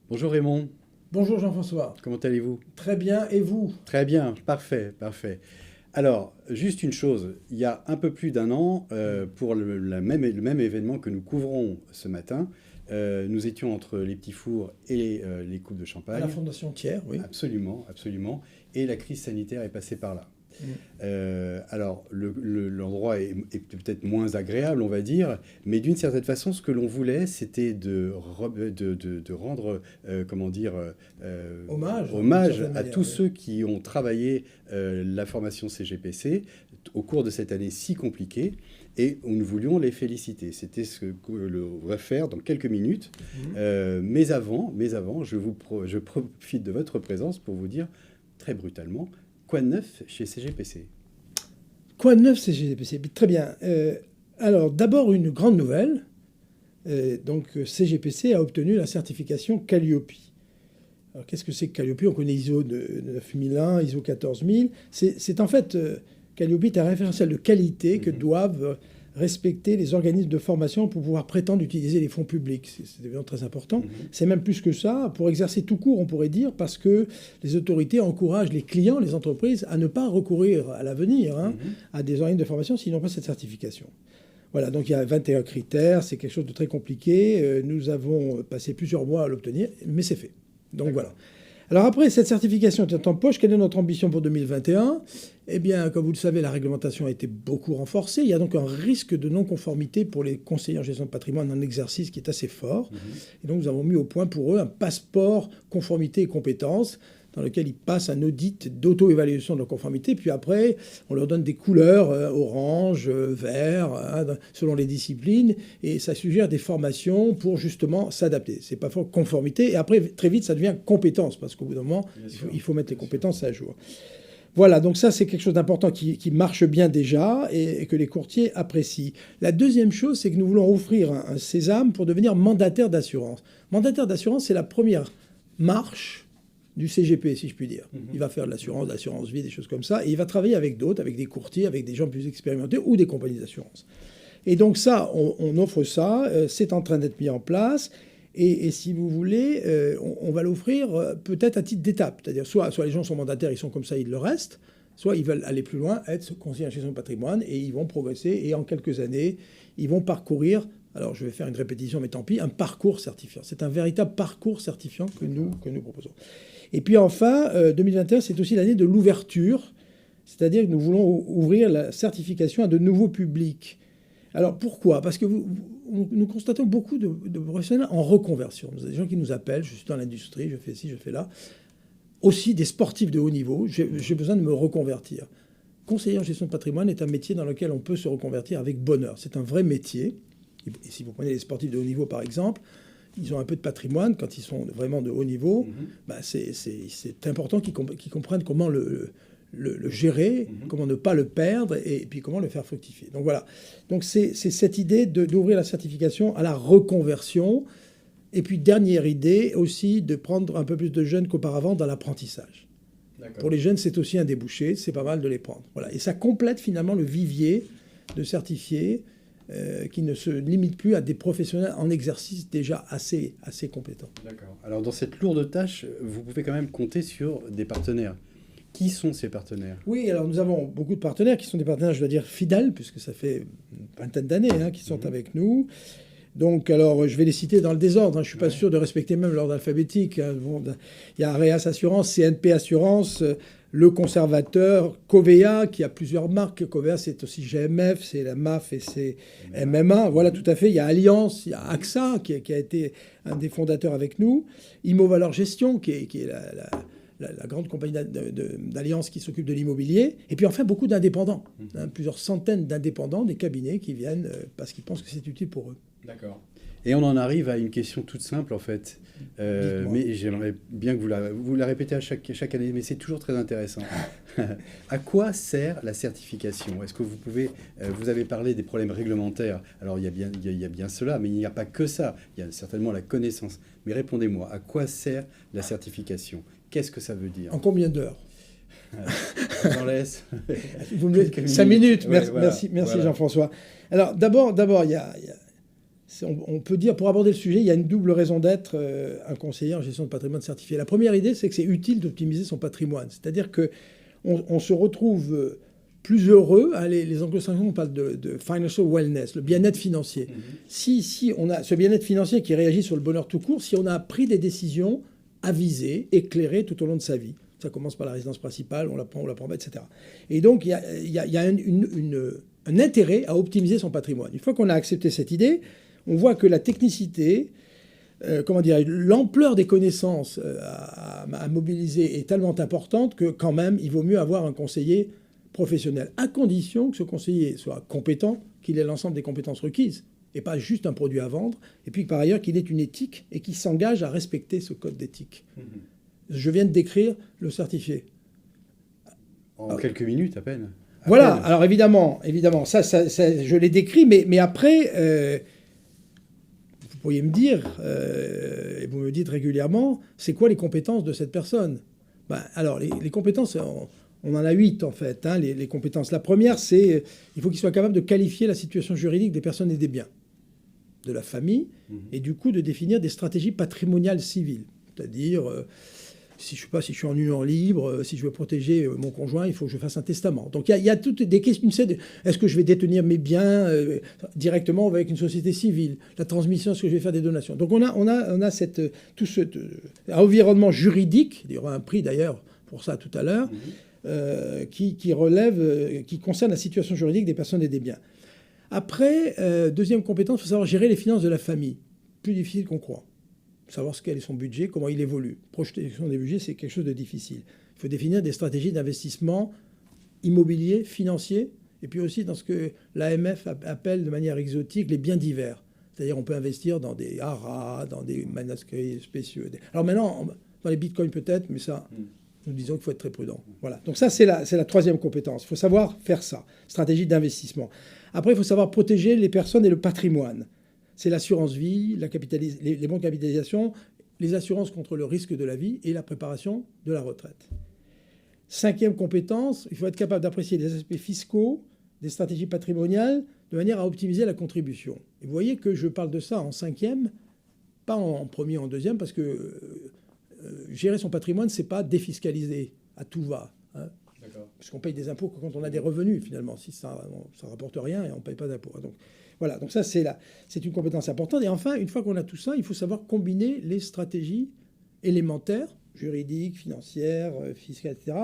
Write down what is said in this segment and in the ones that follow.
Bonjour Raymond, Bonjour Jean-François. comment allez-vous? Très bien, et vous? Très bien, parfait, parfait. Alors, juste une chose, il y a un peu plus d'un an, pour le même événement que nous couvrons ce matin, nous étions entre les petits fours et les coupes de À la champagne. Fondation Thiers, oui. Absolument, absolument. Et la crise sanitaire est passée par là. Mm. Alors, l'endroit est peut-être moins agréable, on va dire, mais d'une certaine façon, ce que l'on voulait, c'était de rendre, comment dire, Hommage, d'une hommage certaine à manière, tous oui. ceux qui ont travaillé la formation CGPC au cours de cette année si compliquée, et nous voulions les féliciter. C'était ce que l'on va faire dans quelques minutes. Mm. Mais avant, je profite de votre présence pour vous dire, très brutalement, quoi de neuf chez CGPC? Quoi de neuf CGPC? Très bien. Alors, d'abord, une grande nouvelle. CGPC a obtenu la certification Calliope. Alors, qu'est-ce que c'est que Calliope? On connaît ISO de 9001, ISO 14000. C'est en fait, Calliope est un référentiel de qualité que doivent respecter les organismes de formation pour pouvoir prétendre utiliser les fonds publics. C'est évidemment très important. C'est même plus que ça. Pour exercer tout court, on pourrait dire, parce que les autorités encouragent les clients, les entreprises, à ne pas recourir à l'avenir à des organismes de formation s'ils n'ont pas cette certification. Voilà, donc il y a 21 critères, c'est quelque chose de très compliqué. Nous avons passé plusieurs mois à l'obtenir, mais c'est fait. Donc voilà. Alors après, cette certification étant en poche, quelle est notre ambition pour 2021? Eh bien, comme vous le savez, la réglementation a été beaucoup renforcée. Il y a donc un risque de non-conformité pour les conseillers en gestion de patrimoine en exercice qui est assez fort. Et donc nous avons mis au point pour eux un passeport conformité et compétences dans lequel ils passent un audit d'auto-évaluation de leur conformité. Puis après, on leur donne des couleurs, orange, vert, selon les disciplines. Et ça suggère des formations pour justement s'adapter. C'est pas fort conformité. Et après, très vite, ça devient compétence. Parce qu'au bout d'un moment, il faut mettre les compétences à jour. Voilà, donc ça, c'est quelque chose d'important qui marche bien déjà et que les courtiers apprécient. La deuxième chose, c'est que nous voulons offrir un sésame pour devenir mandataire d'assurance. Mandataire d'assurance, c'est la première marche du CGP, si je puis dire. Il va faire de l'assurance vie, des choses comme ça, et il va travailler avec d'autres, avec des courtiers, avec des gens plus expérimentés ou des compagnies d'assurance. Et donc ça, on offre ça, c'est en train d'être mis en place, et si vous voulez, on va l'offrir peut-être à titre d'étape. C'est-à-dire soit les gens sont mandataires, ils sont comme ça, ils le restent, soit ils veulent aller plus loin, être conseillers en gestion de patrimoine, et ils vont progresser, et en quelques années, ils vont parcourir, alors je vais faire une répétition, mais tant pis, un parcours certifiant. C'est un véritable parcours certifiant que nous proposons. Et puis enfin, 2021, c'est aussi l'année de l'ouverture, c'est-à-dire que nous voulons ouvrir la certification à de nouveaux publics. Alors pourquoi? Parce que nous constatons beaucoup de professionnels en reconversion. Nous avons des gens qui nous appellent, je suis dans l'industrie, je fais ci, je fais là. Aussi des sportifs de haut niveau, j'ai besoin de me reconvertir. Conseiller en gestion de patrimoine est un métier dans lequel on peut se reconvertir avec bonheur. C'est un vrai métier. Et si vous prenez les sportifs de haut niveau, par exemple, ils ont un peu de patrimoine quand ils sont vraiment de haut niveau. C'est important qu'ils comprennent comment le gérer, comment ne pas le perdre et puis comment le faire fructifier. Donc voilà. Donc c'est cette idée d'ouvrir la certification à la reconversion. Et puis dernière idée aussi de prendre un peu plus de jeunes qu'auparavant dans l'apprentissage. Pour les jeunes, c'est aussi un débouché, c'est pas mal de les prendre. Voilà. Et ça complète finalement le vivier de certifiés qui ne se limite plus à des professionnels en exercice déjà assez compétents. D'accord. Alors, dans cette lourde tâche, vous pouvez quand même compter sur des partenaires. Qui sont ces partenaires? Oui, alors nous avons beaucoup de partenaires qui sont des partenaires, je dois dire, fidèles, puisque ça fait une vingtaine d'années qu'ils sont avec nous. Donc, alors, je vais les citer dans le désordre. Je ne suis pas sûr de respecter même l'ordre alphabétique. Bon, il y a Areas Assurance, CNP Assurance, Le Conservateur, Covea, qui a plusieurs marques. Covea, c'est aussi GMF, c'est la MAF et c'est MMA. Voilà, tout à fait. Il y a Allianz, il y a AXA, qui a été un des fondateurs avec nous. Immovaleur Gestion, qui est la grande compagnie d'Allianz qui s'occupe de l'immobilier. Et puis enfin, beaucoup d'indépendants. Plusieurs centaines d'indépendants, des cabinets qui viennent parce qu'ils pensent que c'est utile pour eux. D'accord. Et on en arrive à une question toute simple, en fait. Mais j'aimerais bien que vous la répétez à chaque année, mais c'est toujours très intéressant. À quoi sert la certification? Est-ce que vous pouvez... vous avez parlé des problèmes réglementaires. Alors, il y a bien cela, mais il n'y a pas que ça. Il y a certainement la connaissance. Mais répondez-moi, à quoi sert la certification? Qu'est-ce que ça veut dire? En combien d'heures? J'en laisse. Vous me 5 minutes. Ouais, Merci voilà. Jean-François. Alors, d'abord, il y a on peut dire, pour aborder le sujet, il y a une double raison d'être un conseiller en gestion de patrimoine certifié. La première idée, c'est que c'est utile d'optimiser son patrimoine. C'est-à-dire qu'on se retrouve plus heureux. Les anglo-saxons parlent de financial wellness, le bien-être financier. Si on a ce bien-être financier qui réagit sur le bonheur tout court, si on a pris des décisions avisées, éclairées tout au long de sa vie. Ça commence par la résidence principale, on la prend pas, etc. Et donc, il y a un intérêt à optimiser son patrimoine. Une fois qu'on a accepté cette idée, on voit que la technicité, l'ampleur des connaissances à mobiliser est tellement importante que quand même, il vaut mieux avoir un conseiller professionnel, à condition que ce conseiller soit compétent, qu'il ait l'ensemble des compétences requises, et pas juste un produit à vendre, et puis par ailleurs qu'il ait une éthique et qu'il s'engage à respecter ce code d'éthique. Je viens de décrire le certifié. En quelques minutes à peine. Voilà, alors évidemment, ça, je l'ai décrit, mais après, vous pourriez me dire, et vous me dites régulièrement, c'est quoi les compétences de cette personne ? Alors, les compétences, on en a 8 en fait, les compétences. La première, c'est il faut qu'il soit capable de qualifier la situation juridique des personnes et des biens, de la famille, et du coup de définir des stratégies patrimoniales civiles. C'est-à-dire, si je suis en union libre, si je veux protéger mon conjoint, il faut que je fasse un testament. Donc il y a toutes des questions. Est-ce que je vais détenir mes biens directement avec une société civile ? La transmission, est-ce que je vais faire des donations ? Donc on a tout ce environnement juridique, il y aura un prix d'ailleurs pour ça tout à l'heure, qui concerne la situation juridique des personnes et des biens. Après, deuxième compétence, il faut savoir gérer les finances de la famille. Plus difficile qu'on croit. Savoir quel est son budget, comment il évolue. Projection des budgets, c'est quelque chose de difficile. Il faut définir des stratégies d'investissement immobilier, financier, et puis aussi dans ce que l'AMF appelle de manière exotique les biens divers. C'est-à-dire on peut investir dans des haras, dans des manuscrits spécieux. Alors maintenant, dans les bitcoins peut-être, mais ça, nous disons qu'il faut être très prudent. Voilà. Donc ça, c'est la troisième compétence. Il faut savoir faire ça, stratégie d'investissement. Après, il faut savoir protéger les personnes et le patrimoine. C'est l'assurance vie, les bons de capitalisation, les assurances contre le risque de la vie et la préparation de la retraite. Cinquième compétence, il faut être capable d'apprécier les aspects fiscaux, des stratégies patrimoniales, de manière à optimiser la contribution. Et vous voyez que je parle de ça en cinquième, pas en premier, en deuxième, parce que gérer son patrimoine, c'est pas défiscaliser à tout va. Parce qu'on paye des impôts que quand on a des revenus, finalement. Si ça ne rapporte rien, et on ne paye pas d'impôts. Donc, voilà, donc ça, c'est une compétence importante. Et enfin, une fois qu'on a tout ça, il faut savoir combiner les stratégies élémentaires, juridiques, financières, fiscales, etc.,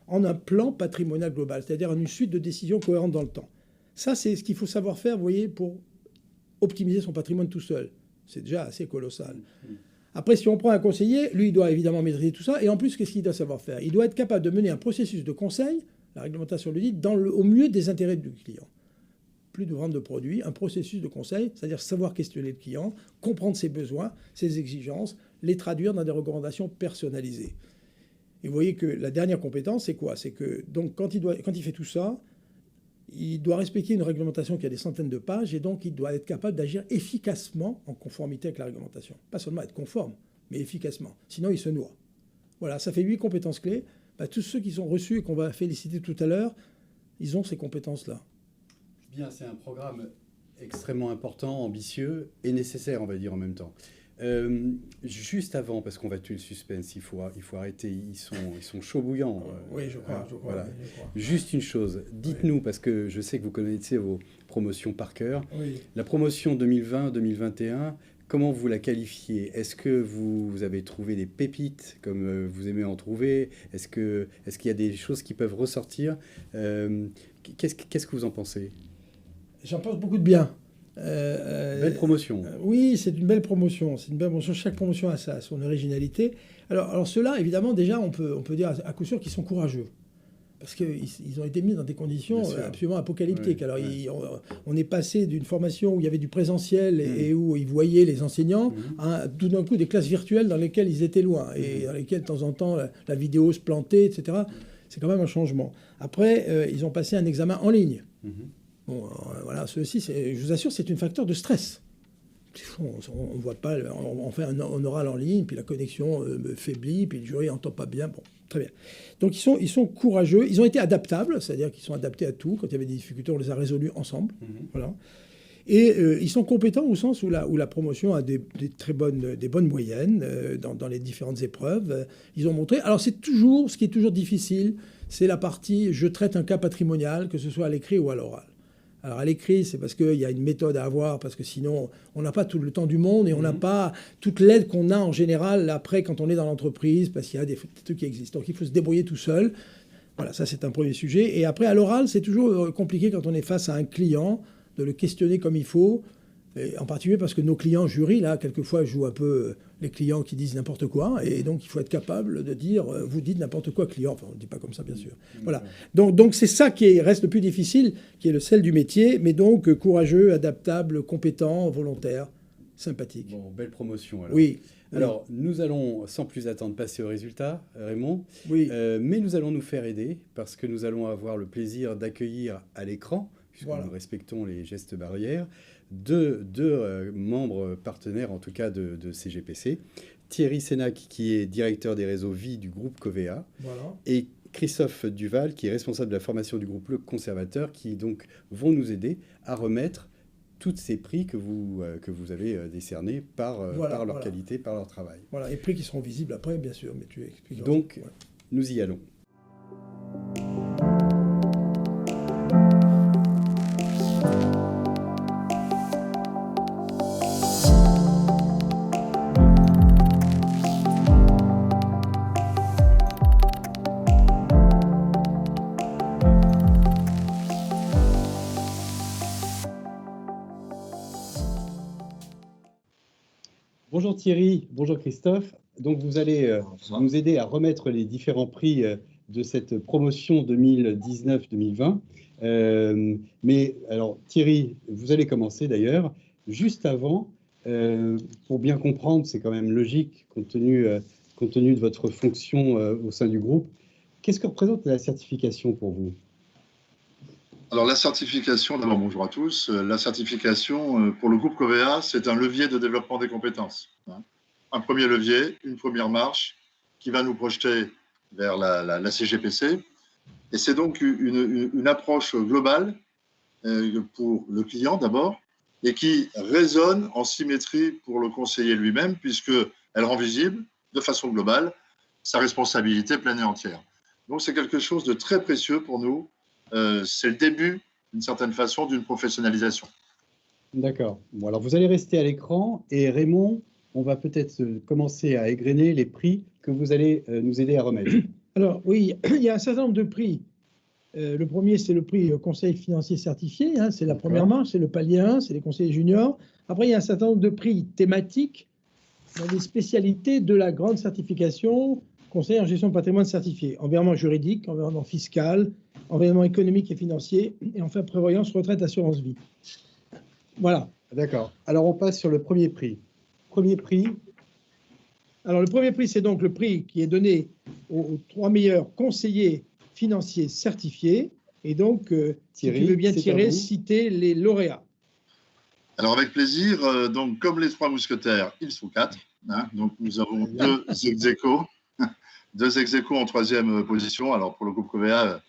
en un plan patrimonial global, c'est-à-dire en une suite de décisions cohérentes dans le temps. Ça, c'est ce qu'il faut savoir faire, vous voyez, pour optimiser son patrimoine tout seul. C'est déjà assez colossal. Après, si on prend un conseiller, lui, il doit évidemment maîtriser tout ça. Et en plus, qu'est-ce qu'il doit savoir faire ? Il doit être capable de mener un processus de conseil, la réglementation le dit, au mieux des intérêts du client. Plus de vente de produits, un processus de conseil, c'est-à-dire savoir questionner le client, comprendre ses besoins, ses exigences, les traduire dans des recommandations personnalisées. Et vous voyez que la dernière compétence, c'est quoi ? C'est que donc, quand il fait tout ça, il doit respecter une réglementation qui a des centaines de pages et donc il doit être capable d'agir efficacement en conformité avec la réglementation. Pas seulement être conforme, mais efficacement. Sinon, il se noie. Voilà, ça fait 8 compétences clés. Tous ceux qui sont reçus et qu'on va féliciter tout à l'heure, ils ont ces compétences-là. Bien, c'est un programme extrêmement important, ambitieux et nécessaire, on va dire, en même temps. Juste avant, parce qu'on va tuer le suspense, il faut arrêter, ils sont chauds bouillants. Oui, je crois. Voilà. Juste une chose, dites-nous, parce que je sais que vous connaissez vos promotions par cœur, la promotion 2020-2021, comment vous la qualifiez ? Est-ce que vous avez trouvé des pépites, comme vous aimez en trouver ? Est-ce qu'il y a des choses qui peuvent ressortir ? Qu'est-ce que vous en pensez ? J'en pense beaucoup de bien. Belle promotion. Oui, c'est une belle promotion. C'est une belle promotion. Chaque promotion a son originalité. Alors ceux-là, évidemment, déjà, on peut dire à coup sûr qu'ils sont courageux. Parce qu'ils ont été mis dans des conditions absolument apocalyptiques. Alors, on est passé d'une formation où il y avait du présentiel et où ils voyaient les enseignants à tout d'un coup des classes virtuelles dans lesquelles ils étaient loin et dans lesquelles, de temps en temps, la vidéo se plantait, etc. C'est quand même un changement. Après, ils ont passé un examen en ligne. Bon, voilà, ceci, je vous assure, c'est un facteur de stress. On voit pas, on fait un oral en ligne, puis la connexion faiblit, puis le jury n'entend pas bien. Bon, très bien. Donc ils sont courageux, ils ont été adaptables, c'est-à-dire qu'ils sont adaptés à tout. Quand il y avait des difficultés, on les a résolues ensemble. Voilà. Et ils sont compétents au sens où la promotion a des bonnes moyennes dans les différentes épreuves. Ils ont montré. Alors ce qui est toujours difficile, c'est la partie je traite un cas patrimonial, que ce soit à l'écrit ou à l'oral. Alors à l'écrit, c'est parce qu'il y a une méthode à avoir, parce que sinon, on n'a pas tout le temps du monde et on n'a pas toute l'aide qu'on a en général après quand on est dans l'entreprise, parce qu'il y a des trucs qui existent. Donc il faut se débrouiller tout seul. Voilà, ça c'est un premier sujet. Et après, à l'oral, c'est toujours compliqué quand on est face à un client, de le questionner comme il faut. Et en particulier parce que nos clients jurys, là, quelquefois, jouent un peu les clients qui disent n'importe quoi. Et donc, il faut être capable de dire, vous dites n'importe quoi, client. Enfin, on ne dit pas comme ça, bien sûr. Voilà. Donc c'est ça qui reste le plus difficile, qui est le sel du métier, mais donc courageux, adaptable, compétent, volontaire, sympathique. Bon, belle promotion, alors. Oui. Alors, nous allons, sans plus attendre, passer au résultat, Raymond. Oui. Mais nous allons nous faire aider, parce que nous allons avoir le plaisir d'accueillir à l'écran, puisque nous respectons les gestes barrières, deux membres partenaires, en tout cas de CGPC. Thierry Sénac, qui est directeur des réseaux vie du groupe Covea, et Christophe Duval, qui est responsable de la formation du groupe Le Conservateur, qui donc vont nous aider à remettre tous ces prix que vous avez décernés par leur qualité, par leur travail. Voilà, et prix qui seront visibles après, bien sûr, mais tu expliques. Donc, nous y allons. Bonjour Thierry, bonjour Christophe. Donc vous allez nous aider à remettre les différents prix de cette promotion 2019-2020. Mais alors Thierry, vous allez commencer d'ailleurs. Juste avant, pour bien comprendre, c'est quand même logique compte tenu de votre fonction au sein du groupe. Qu'est-ce que représente la certification pour vous ? Alors la certification, d'abord bonjour à tous. La certification pour le groupe Covea, c'est un levier de développement des compétences. Un premier levier, une première marche qui va nous projeter vers la CGPC. Et c'est donc une approche globale pour le client d'abord et qui résonne en symétrie pour le conseiller lui-même puisqu'elle rend visible de façon globale sa responsabilité pleine et entière. Donc c'est quelque chose de très précieux pour nous. C'est le début, d'une certaine façon, d'une professionnalisation. D'accord. Bon, alors vous allez rester à l'écran et Raymond, on va peut-être commencer à égrener les prix que vous allez nous aider à remettre. Alors oui, il y a un certain nombre de prix. Le premier, c'est le prix conseil financier certifié, c'est la première marche, c'est le palier 1, c'est les conseillers juniors. Après, il y a un certain nombre de prix thématiques dans des spécialités de la grande certification conseiller en gestion de patrimoine certifié, environnement juridique, environnement fiscal, environnement économique et financier, et enfin prévoyance, retraite, assurance vie. Voilà. D'accord. Alors on passe sur le premier prix. Premier prix. Alors le premier prix, c'est donc le prix qui est donné aux 3 meilleurs conseillers financiers certifiés. Et donc, Thierry, si tu veux bien citer les lauréats. Alors avec plaisir. Donc comme les 3 mousquetaires, ils sont 4. Donc nous avons 2 ex-aequo. 2 ex-aequo en 3e position. Alors pour le groupe Covea,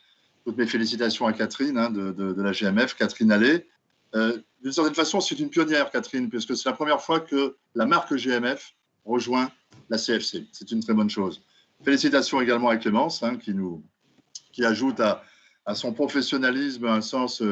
toutes mes félicitations à Catherine de la GMF, Catherine Allais. D'une certaine façon, c'est une pionnière, Catherine, puisque c'est la première fois que la marque GMF rejoint la CFC. C'est une très bonne chose. Félicitations également à Clémence, qui ajoute à son professionnalisme un sens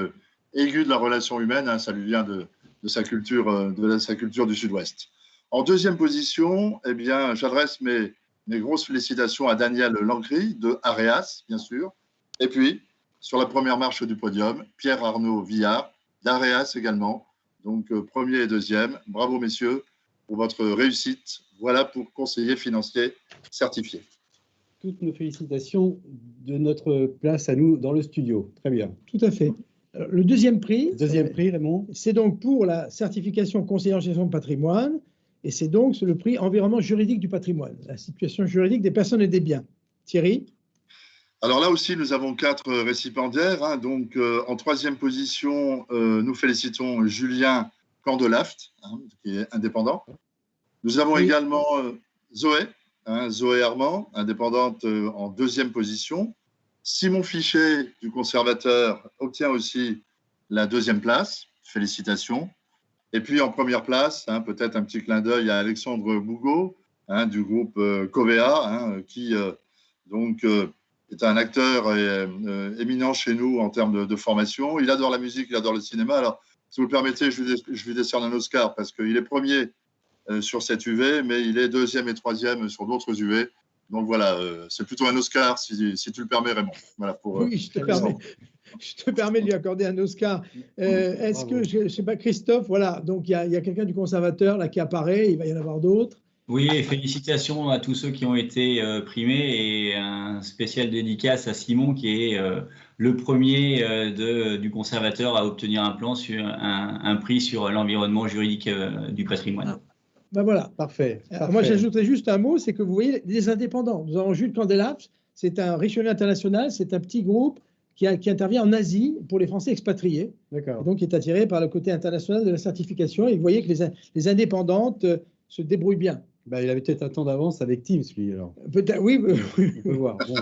aigu de la relation humaine. Ça lui vient de sa culture du Sud-Ouest. En 2e position, eh bien, j'adresse mes grosses félicitations à Daniel Langry de Areas, bien sûr. Et puis, sur la première marche du podium, Pierre-Arnaud Villard, d'Areas également. Donc, 1er et 2e. Bravo, messieurs, pour votre réussite. Voilà pour conseiller financier certifié. Toutes nos félicitations de notre place à nous dans le studio. Très bien. Tout à fait. Alors, le 2e prix. Deuxième prix, Raymond. C'est donc pour la certification conseiller en gestion de patrimoine. Et c'est donc le prix environnement juridique du patrimoine, la situation juridique des personnes et des biens. Thierry ? Alors là aussi, nous avons 4 récipiendaires. Donc, en 3e position, nous félicitons Julien Candelaft, qui est indépendant. Nous avons également Zoé, Zoé Armand, indépendante en 2e position. Simon Fichet, du Conservateur, obtient aussi la 2e place. Félicitations. Et puis en première place, peut-être un petit clin d'œil à Alexandre Bougot, du groupe Covea, qui est un acteur éminent chez nous en termes de formation. Il adore la musique, il adore le cinéma. Alors, si vous le permettez, je lui décerne un Oscar parce qu'il est premier sur cette UV, mais il est deuxième et troisième sur d'autres UV. Donc voilà, c'est plutôt un Oscar, si tu le permets, Raymond. Voilà, oui, je te permets de lui accorder un Oscar. Est-ce que, je ne sais pas, Christophe, voilà, donc il y a quelqu'un du conservateur là qui apparaît, il va y en avoir d'autres. Oui, et félicitations à tous ceux qui ont été primés et un spécial dédicace à Simon qui est le premier du conservateur à obtenir un prix sur l'environnement juridique du patrimoine. Ben voilà. Parfait. Moi, j'ajouterais juste un mot, c'est que vous voyez les indépendants. Nous avons Jules Candelabs, c'est un Richelieu international, c'est un petit groupe qui intervient en Asie pour les Français expatriés. D'accord. Donc, qui est attiré par le côté international de la certification. Et vous voyez que les indépendantes se débrouillent bien. Bah, il avait peut-être un temps d'avance avec Teams, lui, alors. Peut-être, oui. On peut voir. Bon,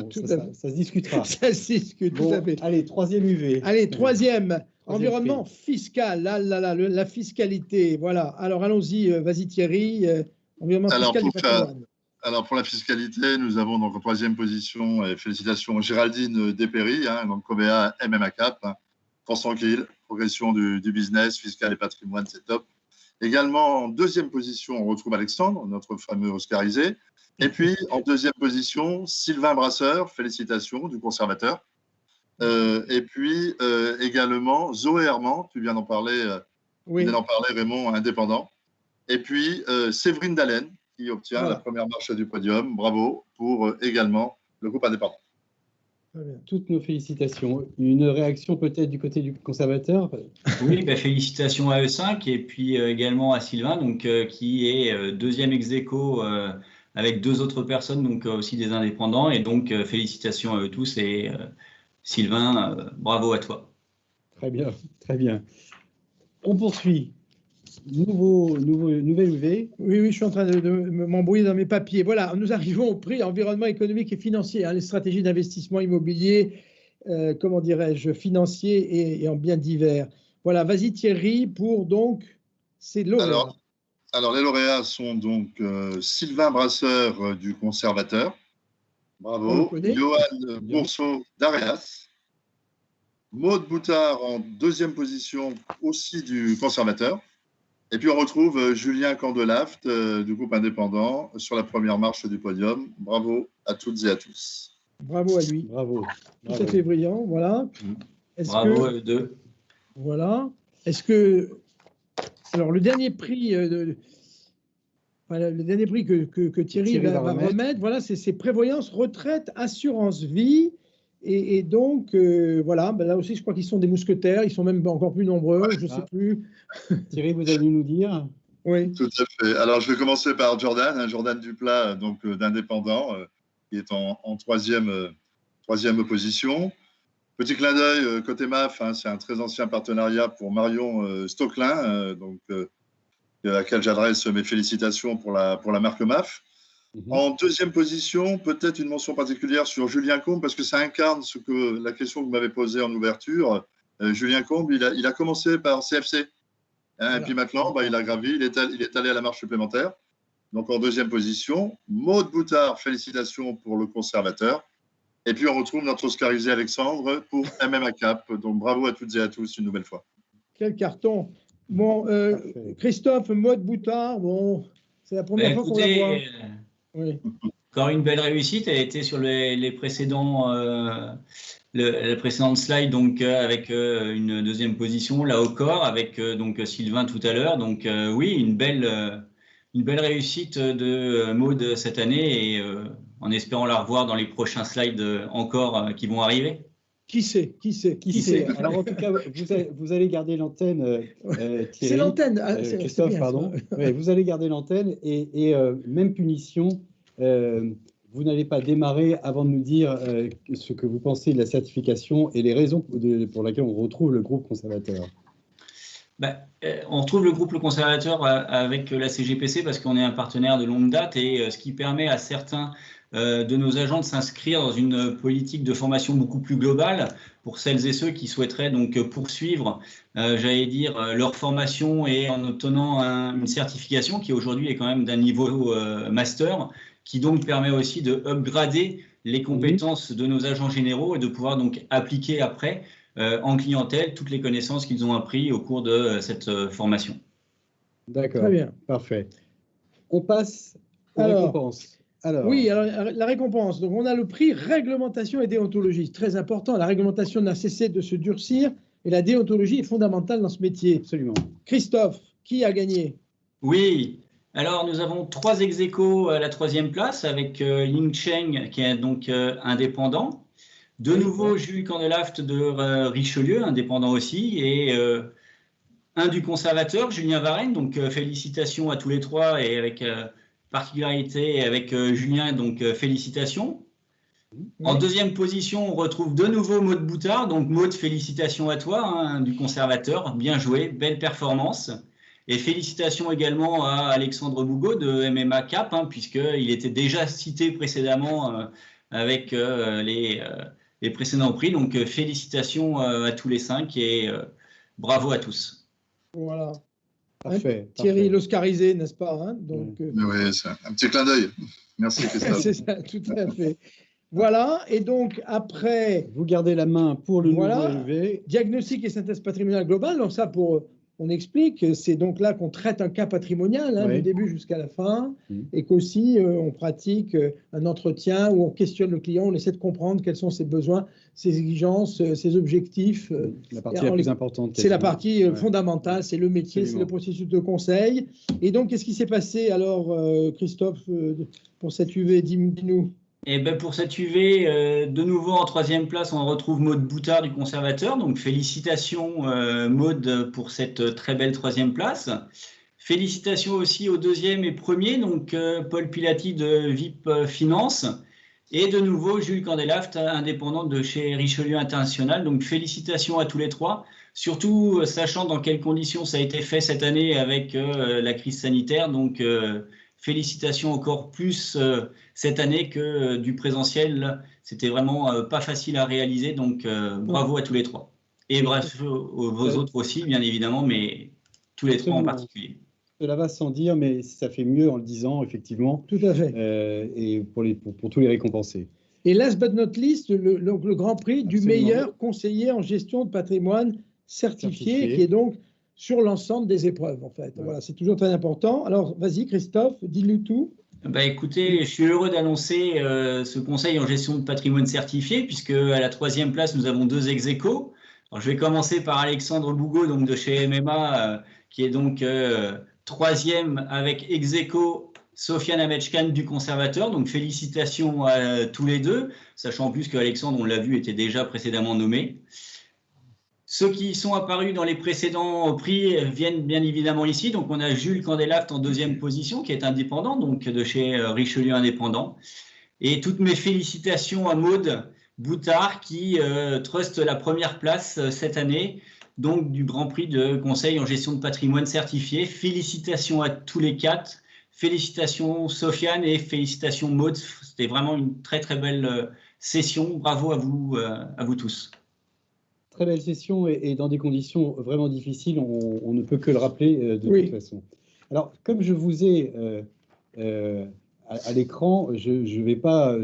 ça se discutera. Ça se discute, tout à fait. Allez, troisième UV. Allez, troisième environnement fiscal. La fiscalité. Voilà. Alors, allons-y. Vas-y, Thierry. Environnement fiscal du patrimoine. Alors, pour la fiscalité, nous avons donc en troisième position, et félicitations, Géraldine Despéry, donc Covea MMA Cap, force tranquille, progression du business, fiscal et patrimoine, c'est top. Également, en deuxième position, on retrouve Alexandre, notre fameux Oscarisé. Et puis, en deuxième position, Sylvain Brasseur, félicitations, du conservateur. Et puis, également, Zoé Herman, tu viens d'en parler, Raymond, indépendant. Et puis, Séverine Dallène, qui obtient la première marche du podium. Bravo pour également le groupe indépendant. Toutes nos félicitations. Une réaction peut-être du côté du conservateur? Oui, félicitations à E5 et puis également à Sylvain, donc, qui est deuxième ex-aequo avec deux autres personnes, donc aussi des indépendants. Et donc, félicitations à eux tous et Sylvain, bravo à toi. Très bien, très bien. On poursuit. Nouvelle UV. Oui, je suis en train de m'embrouiller dans mes papiers. Voilà, nous arrivons au prix environnement économique et financier, les stratégies d'investissement immobilier, comment dirais-je, financier et en biens divers. Voilà, vas-y Thierry, pour donc ces lauréats. Alors, les lauréats sont donc Sylvain Brasseur du conservateur. Bravo. Johan Bourseau d'Areas. Maude Boutard en deuxième position aussi du conservateur. Et puis on retrouve Julien Candelaft du groupe indépendant sur la première marche du podium. Bravo à toutes et à tous. Bravo à lui. Bravo. Tout à fait brillant, voilà. Bravo à eux deux. Voilà. Est-ce que... Alors le dernier prix, que Thierry va remettre, voilà, c'est prévoyance, retraite, assurance vie. Et donc, voilà, là aussi, je crois qu'ils sont des mousquetaires, ils sont même encore plus nombreux, je ne sais plus. Thierry, vous allez nous dire? Oui. Tout à fait. Alors, je vais commencer par Jordan Duplat, donc d'indépendant, qui est en troisième position. Petit clin d'œil, côté MAF, c'est un très ancien partenariat pour Marion Stocklin, à laquelle j'adresse mes félicitations pour la marque MAF. En deuxième position, peut-être une mention particulière sur Julien Combe, parce que ça incarne la question que vous m'avez posée en ouverture. Julien Combe, il a commencé par CFC. Et puis maintenant, il a gravi, il est allé à la marche supplémentaire. Donc en deuxième position, Maude Boutard, félicitations pour le conservateur. Et puis on retrouve notre Oscarisé Alexandre pour MMA Cap. Donc bravo à toutes et à tous une nouvelle fois. Quel carton. Bon, Christophe, Maude Boutard, bon, c'est la première fois qu'on la voit. Oui. Encore une belle réussite. Elle était sur les précédentes slides, donc avec une deuxième position là au corps, avec donc Sylvain tout à l'heure. Donc oui, une belle réussite de Maude cette année et en espérant la revoir dans les prochains slides encore qui vont arriver. Qui sait? Alors en tout cas, vous allez garder l'antenne. C'est l'antenne. Christophe, bien, pardon. Ouais, vous allez garder l'antenne et même punition. Vous n'allez pas démarrer avant de nous dire ce que vous pensez de la certification et les raisons pour lesquelles on retrouve le groupe conservateur. On retrouve le groupe Le Conservateur avec la CGPC parce qu'on est un partenaire de longue date et ce qui permet à certains de nos agents de s'inscrire dans une politique de formation beaucoup plus globale pour celles et ceux qui souhaiteraient donc poursuivre, j'allais dire, leur formation et en obtenant une certification qui aujourd'hui est quand même d'un niveau master, qui donc permet aussi de upgrader les compétences de nos agents généraux et de pouvoir donc appliquer après en clientèle toutes les connaissances qu'ils ont appris au cours de cette formation. D'accord. Très bien. Parfait. On passe aux récompenses. Oui, alors la récompense. Donc, on a le prix réglementation et déontologie. Très important. La réglementation n'a cessé de se durcir et la déontologie est fondamentale dans ce métier. Absolument. Christophe, qui a gagné? Oui. Alors, nous avons 3 ex-aequo à la 3e place avec Ying Cheng, qui est donc indépendant. De nouveau, Jules Candelaft de Richelieu, indépendant aussi, et un du conservateur, Julien Varenne. Donc, félicitations à tous les 3 et avec particularité avec Julien, donc félicitations. En 2e position, on retrouve de nouveau Maud Boutard. Donc, Maud, félicitations à toi, hein, du conservateur. Bien joué, belle performance. Et félicitations également à Alexandre Bougot de MMA Cap, hein, puisqu'il était déjà cité précédemment avec les précédents prix. Donc, félicitations à tous les 5 et bravo à tous. Voilà. Parfait. Thierry l'Oscarisé, n'est-ce pas, hein? Donc, oui, c'est un petit clin d'œil. Merci, Christophe. C'est ça, tout à fait. Voilà, et donc après... Vous gardez la main pour le nouveau élevé. Diagnostic et synthèse patrimoniale globale, donc ça, on explique, c'est donc là qu'on traite un cas patrimonial, hein, du début jusqu'à la fin, et qu'aussi on pratique un entretien où on questionne le client, on essaie de comprendre quels sont ses besoins, ses exigences, ses objectifs. La partie la plus importante. C'est la partie fondamentale, c'est le métier, c'est le processus de conseil. Et donc, qu'est-ce qui s'est passé alors, Christophe, pour cette UV? Dis-nous. Et ben pour cette UV, de nouveau en 3e place, on retrouve Maud Boutard du conservateur. Donc félicitations Maud pour cette très belle 3e place. Félicitations aussi au 2e et 1er, donc Paul Pilati de VIP Finance. Et de nouveau Jules Candelaft, indépendant de chez Richelieu International. Donc félicitations à tous les 3. Surtout sachant dans quelles conditions ça a été fait cette année avec la crise sanitaire. Donc félicitations encore plus cette année que du présentiel. C'était vraiment pas facile à réaliser, donc bravo à tous les 3. Et bravo aux autres aussi, bien évidemment, mais tous les 3 en particulier. Cela va sans dire, mais ça fait mieux en le disant, effectivement. Tout à fait. Et pour tous les récompensés. Et last but not least, le grand prix du meilleur conseiller en gestion de patrimoine certifié. Qui est donc sur l'ensemble des épreuves, en fait. Voilà, c'est toujours très important. Alors, vas-y, Christophe, dis-nous tout. Écoutez, je suis heureux d'annoncer ce conseil en gestion de patrimoine certifié, puisque à la 3e place, nous avons 2 ex-aequo. Alors, je vais commencer par Alexandre Bougot, donc de chez MMA, qui est donc 3e avec ex-aequo Sofiane Amechkan du conservateur. Donc, félicitations à tous les 2, sachant en plus qu'Alexandre, on l'a vu, était déjà précédemment nommé. Ceux qui sont apparus dans les précédents prix viennent bien évidemment ici. Donc, on a Jules Candelaft en 2e position, qui est indépendant, donc de chez Richelieu Indépendant. Et toutes mes félicitations à Maud Boutard, qui truste la 1re place cette année, donc du Grand Prix de conseil en gestion de patrimoine certifié. Félicitations à tous les 4. Félicitations Sofiane et félicitations Maud. C'était vraiment une très très belle session. Bravo à vous tous. Très belle session et dans des conditions vraiment difficiles, on ne peut que le rappeler de toute façon. Alors, comme je vous ai à l'écran, je ne vais pas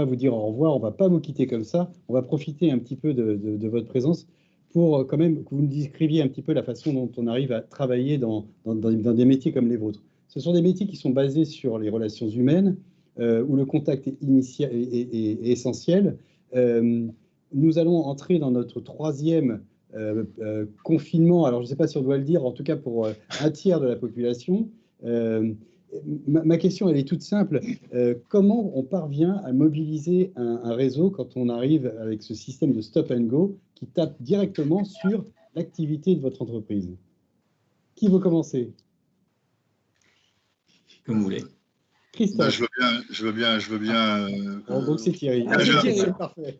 vous dire au revoir, on ne va pas vous quitter comme ça, on va profiter un petit peu de votre présence pour quand même que vous nous décriviez un petit peu la façon dont on arrive à travailler dans des métiers comme les vôtres. Ce sont des métiers qui sont basés sur les relations humaines, où le contact est essentiel. Nous allons entrer dans notre 3e confinement. Alors, je ne sais pas si on doit le dire, en tout cas pour un tiers de la population. Ma question, elle est toute simple. Comment on parvient à mobiliser un réseau quand on arrive avec ce système de stop and go qui tape directement sur l'activité de votre entreprise? Qui veut commencer? Comme vous voulez. Christophe. Je veux bien. Donc c'est Thierry. C'est parfait.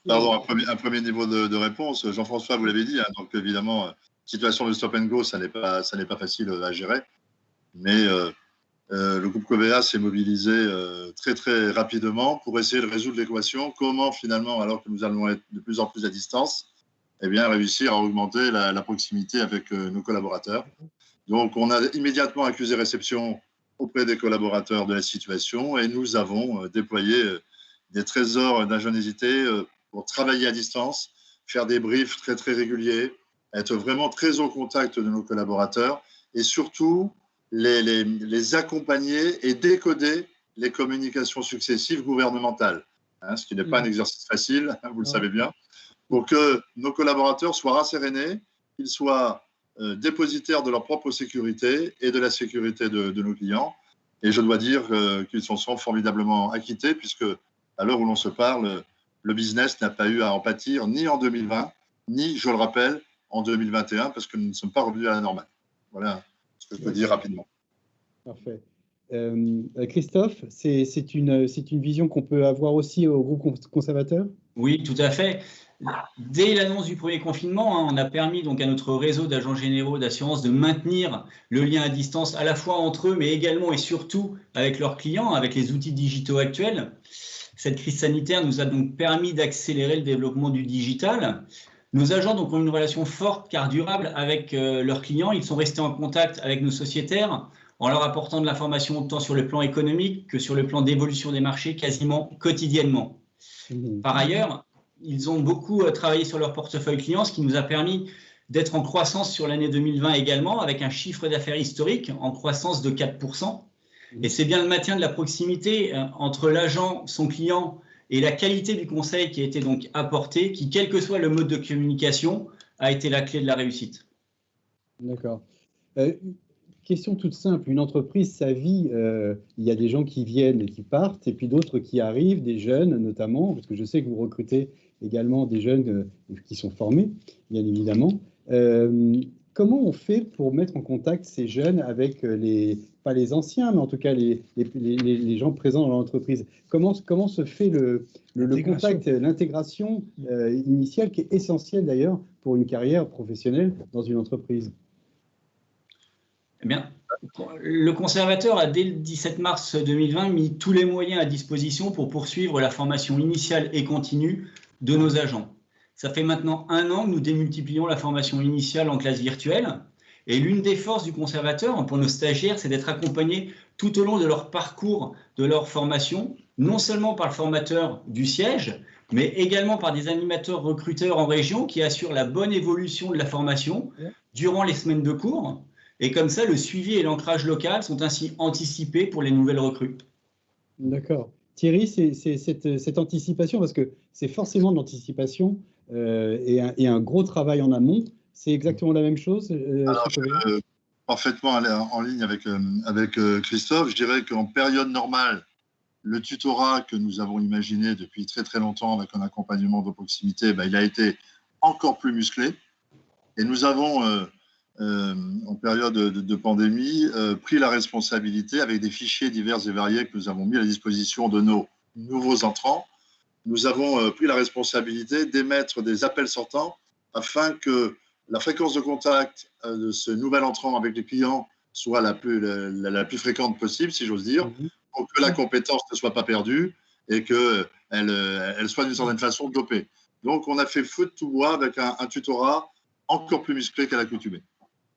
Pardon, un premier niveau de réponse. Jean-François, vous l'avez dit, hein, donc évidemment, situation de stop and go, ça n'est pas facile à gérer. Mais le groupe Covéa s'est mobilisé très très rapidement pour essayer de résoudre l'équation. Comment finalement, alors que nous allons être de plus en plus à distance, eh bien, réussir à augmenter la proximité avec nos collaborateurs. Donc, on a immédiatement accusé réception auprès des collaborateurs de la situation et nous avons déployé des trésors d'ingéniosité pour travailler à distance, faire des briefs très très réguliers, être vraiment très au contact de nos collaborateurs et surtout les accompagner et décoder les communications successives gouvernementales, ce qui n'est pas un exercice facile, vous le savez bien, pour que nos collaborateurs soient rassérénés, qu'ils soient dépositaires de leur propre sécurité et de la sécurité de nos clients. Et je dois dire qu'ils s'en sont formidablement acquittés, puisque à l'heure où l'on se parle, le business n'a pas eu à en pâtir ni en 2020, ni, je le rappelle, en 2021, parce que nous ne sommes pas revenus à la normale. Voilà ce que je peux dire rapidement. Parfait. Christophe, c'est une vision qu'on peut avoir aussi au groupe conservateur? Oui, tout à fait. Dès l'annonce du premier confinement, on a permis donc à notre réseau d'agents généraux d'assurance de maintenir le lien à distance à la fois entre eux, mais également et surtout avec leurs clients, avec les outils digitaux actuels. Cette crise sanitaire nous a donc permis d'accélérer le développement du digital. Nos agents donc, ont une relation forte car durable avec leurs clients. Ils sont restés en contact avec nos sociétaires en leur apportant de l'information tant sur le plan économique que sur le plan d'évolution des marchés quasiment quotidiennement. Par ailleurs, ils ont beaucoup travaillé sur leur portefeuille client, ce qui nous a permis d'être en croissance sur l'année 2020 également, avec un chiffre d'affaires historique en croissance de 4%. Et c'est bien le maintien de la proximité entre l'agent, son client et la qualité du conseil qui a été donc apporté, qui, quel que soit le mode de communication, a été la clé de la réussite. D'accord. Question toute simple, une entreprise, ça vit, il y a des gens qui viennent et qui partent, et puis d'autres qui arrivent, des jeunes notamment, parce que je sais que vous recrutez également des jeunes qui sont formés, bien évidemment. Comment on fait pour mettre en contact ces jeunes avec pas les anciens, mais en tout cas les gens présents dans l'entreprise? Comment se fait le contact, l'intégration initiale, qui est essentielle d'ailleurs pour une carrière professionnelle dans une entreprise? Eh bien, le conservateur a dès le 17 mars 2020 mis tous les moyens à disposition pour poursuivre la formation initiale et continue de nos agents. Ça fait maintenant 1 an que nous démultiplions la formation initiale en classe virtuelle. Et l'une des forces du conservateur pour nos stagiaires, c'est d'être accompagnés tout au long de leur parcours, de leur formation, non seulement par le formateur du siège, mais également par des animateurs recruteurs en région qui assurent la bonne évolution de la formation durant les semaines de cours. Et comme ça, le suivi et l'ancrage local sont ainsi anticipés pour les nouvelles recrues. D'accord. Thierry, c'est cette anticipation, parce que c'est forcément de l'anticipation et un gros travail en amont. C'est exactement la même chose? Alors, parfaitement en ligne avec Christophe. Je dirais qu'en période normale, le tutorat que nous avons imaginé depuis très très longtemps avec un accompagnement de proximité, il a été encore plus musclé. Et nous avons, en période de pandémie, pris la responsabilité avec des fichiers divers et variés que nous avons mis à la disposition de nos nouveaux entrants. Nous avons pris la responsabilité d'émettre des appels sortants afin que la fréquence de contact de ce nouvel entrant avec les clients soit la plus fréquente possible, si j'ose dire, pour que la compétence ne soit pas perdue et qu'elle soit d'une certaine façon dopée. Donc, on a fait feu de tout bois avec un tutorat encore plus musclé qu'à l'accoutumée.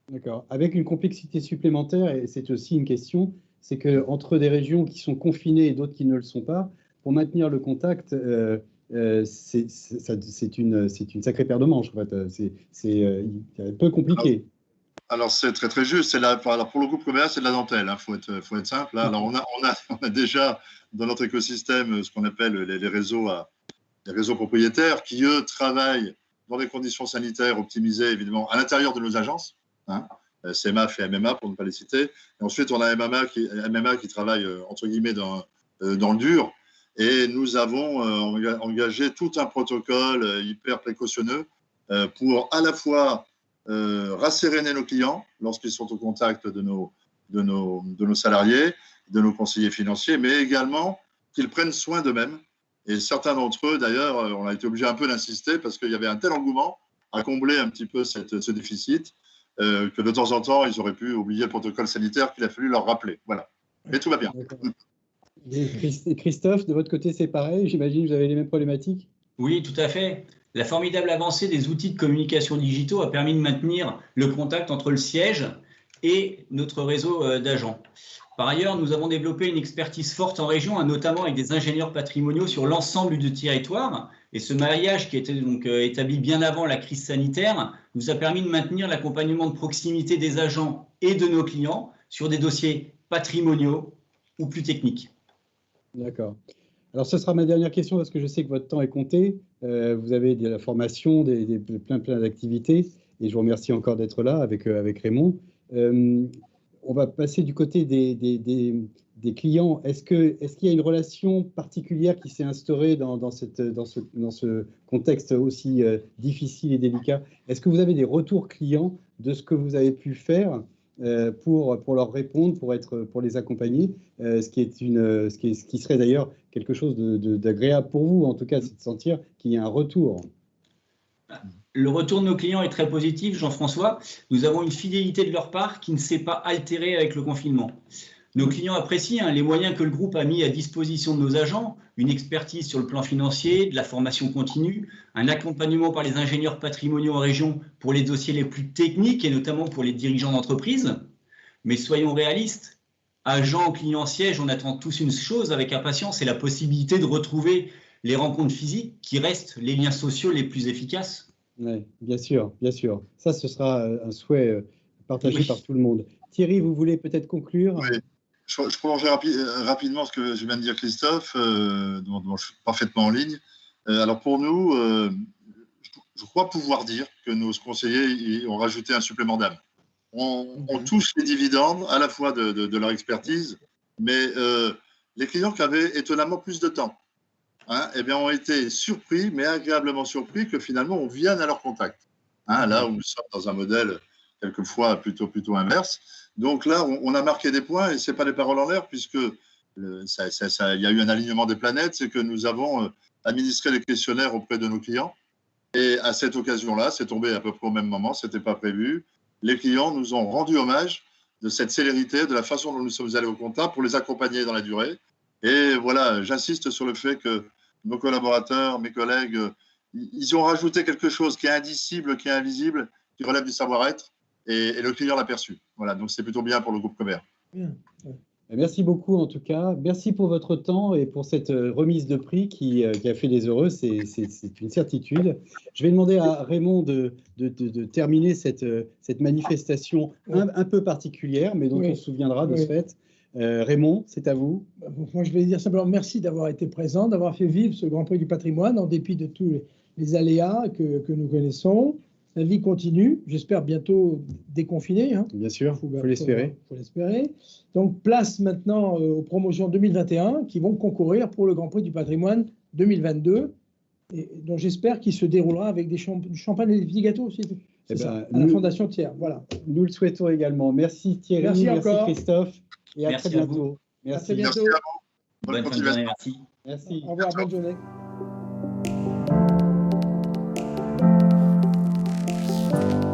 D'accord. Avec une complexité supplémentaire, et c'est aussi une question, c'est qu'entre des régions qui sont confinées et d'autres qui ne le sont pas, pour maintenir le contact, c'est une sacrée paire de manches. En fait. C'est un peu compliqué. Alors, c'est très, très juste. Alors, pour le groupe Covéa, c'est de la dentelle. Faut être simple. Alors, on a déjà dans notre écosystème ce qu'on appelle les réseaux propriétaires qui, eux, travaillent dans des conditions sanitaires optimisées, évidemment, à l'intérieur de nos agences. CMAF et MMA, pour ne pas les citer. Et ensuite, on a MMA qui travaille, entre guillemets, dans le dur. Et nous avons engagé tout un protocole hyper précautionneux pour à la fois rasséréner nos clients lorsqu'ils sont au contact de nos salariés, de nos conseillers financiers, mais également qu'ils prennent soin d'eux-mêmes. Et certains d'entre eux, d'ailleurs, on a été obligé un peu d'insister parce qu'il y avait un tel engouement à combler un petit peu ce déficit que de temps en temps, ils auraient pu oublier le protocole sanitaire qu'il a fallu leur rappeler. Voilà. Mais tout va bien. Et Christophe, de votre côté, c'est pareil. J'imagine que vous avez les mêmes problématiques. Oui, tout à fait. La formidable avancée des outils de communication digitaux a permis de maintenir le contact entre le siège et notre réseau d'agents. Par ailleurs, nous avons développé une expertise forte en région, notamment avec des ingénieurs patrimoniaux sur l'ensemble du territoire. Et ce maillage qui était donc établi bien avant la crise sanitaire nous a permis de maintenir l'accompagnement de proximité des agents et de nos clients sur des dossiers patrimoniaux ou plus techniques. D'accord. Alors, ce sera ma dernière question parce que je sais que votre temps est compté. Vous avez de la formation, plein d'activités. Et je vous remercie encore d'être là avec Raymond. On va passer du côté des clients. Est-ce qu'il y a une relation particulière qui s'est instaurée dans ce contexte aussi difficile et délicat? Est-ce que vous avez des retours clients de ce que vous avez pu faire pour leur répondre, pour les accompagner, ce qui serait d'ailleurs quelque chose d'agréable pour vous, en tout cas, c'est de sentir qu'il y a un retour. Le retour de nos clients est très positif, Jean-François. Nous avons une fidélité de leur part qui ne s'est pas altérée avec le confinement. Nos clients apprécient les moyens que le groupe a mis à disposition de nos agents, une expertise sur le plan financier, de la formation continue, un accompagnement par les ingénieurs patrimoniaux en région pour les dossiers les plus techniques et notamment pour les dirigeants d'entreprise. Mais soyons réalistes, agents, clients, sièges, on attend tous une chose avec impatience, c'est la possibilité de retrouver les rencontres physiques qui restent les liens sociaux les plus efficaces. Oui, bien sûr, bien sûr. Ça, ce sera un souhait partagé par tout le monde. Thierry, vous voulez peut-être conclure? Oui. Je prolongerai rapidement ce que je viens de dire, Christophe, dont je suis parfaitement en ligne. Alors pour nous, je crois pouvoir dire que nos conseillers ont rajouté un supplément d'âme. On touche les dividendes à la fois de leur expertise, mais les clients qui avaient étonnamment plus de temps, eh bien, ont été surpris, mais agréablement surpris que finalement on vienne à leur contact. Là où nous sommes dans un modèle quelquefois plutôt inverse. Donc là, on a marqué des points et ce n'est pas des paroles en l'air puisque il y a eu un alignement des planètes, c'est que nous avons administré les questionnaires auprès de nos clients. Et à cette occasion-là, c'est tombé à peu près au même moment, ce n'était pas prévu. Les clients nous ont rendu hommage de cette célérité, de la façon dont nous sommes allés au contact pour les accompagner dans la durée. Et voilà, j'insiste sur le fait que nos collaborateurs, mes collègues, ils ont rajouté quelque chose qui est indicible, qui est invisible, qui relève du savoir-être, et le client l'a perçu. Voilà, donc c'est plutôt bien pour le groupe Cobert. Merci beaucoup en tout cas. Merci pour votre temps et pour cette remise de prix qui a fait des heureux, c'est une certitude. Je vais demander à Raymond de terminer cette manifestation un peu particulière, mais dont on se souviendra de ce fait. Raymond, c'est à vous. Moi, je vais dire simplement merci d'avoir été présent, d'avoir fait vivre ce Grand Prix du patrimoine en dépit de tous les aléas que nous connaissons. La vie continue, j'espère bientôt déconfinée. Bien sûr, il faut l'espérer. Faut l'espérer. Donc, place maintenant aux promotions 2021 qui vont concourir pour le Grand Prix du patrimoine 2022, et dont j'espère qu'il se déroulera avec du champagne et des petits gâteaux aussi. À la Fondation Thiers. Voilà. Nous le souhaitons également. Merci Thierry, merci Christophe, et à très bientôt. Merci. À très bientôt. Merci à vous. Bonne fin de journée, merci. Merci. Au revoir, bonne journée. Thank you.